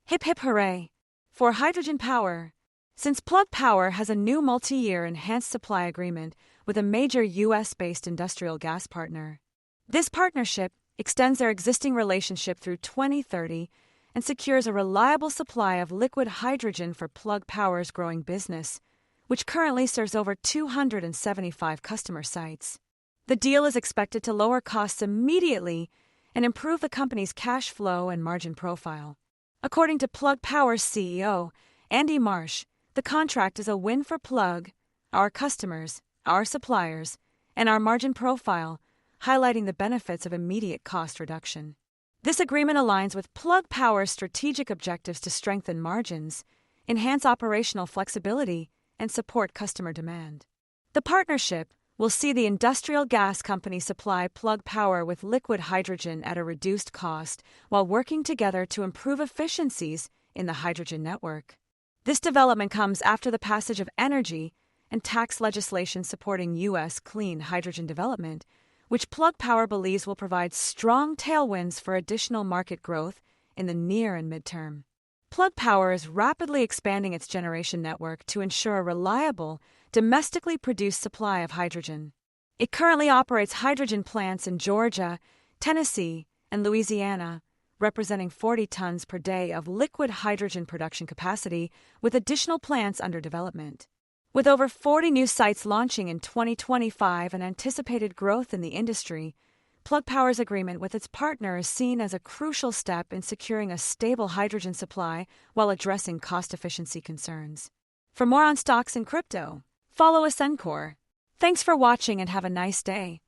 Hip hip hooray! For hydrogen power. Since Plug Power has a new multi-year enhanced supply agreement with a major U.S.-based industrial gas partner. This partnership extends their existing relationship through 2030 and secures a reliable supply of liquid hydrogen for Plug Power's growing business, which currently serves over 275 customer sites. The deal is expected to lower costs immediately and improve the company's cash flow and margin profile. According to Plug Power's CEO, Andy Marsh, the contract is a win for Plug, our customers, our suppliers, and our margin profile, highlighting the benefits of immediate cost reduction. This agreement aligns with Plug Power's strategic objectives to strengthen margins, enhance operational flexibility, and support customer demand. The partnership will see the industrial gas company supply Plug Power with liquid hydrogen at a reduced cost while working together to improve efficiencies in the hydrogen network. This development comes after the passage of energy and tax legislation supporting U.S. clean hydrogen development, which Plug Power believes will provide strong tailwinds for additional market growth in the near and midterm. Plug Power is rapidly expanding its generation network to ensure a reliable, domestically produced supply of hydrogen. It currently operates hydrogen plants in Georgia, Tennessee, and Louisiana, representing 40 tons per day of liquid hydrogen production capacity, with additional plants under development. With over 40 new sites launching in 2025 and anticipated growth in the industry, Plug Power's agreement with its partner is seen as a crucial step in securing a stable hydrogen supply while addressing cost efficiency concerns. For more on stocks and crypto, follow Ascencore. Thanks for watching and have a nice day.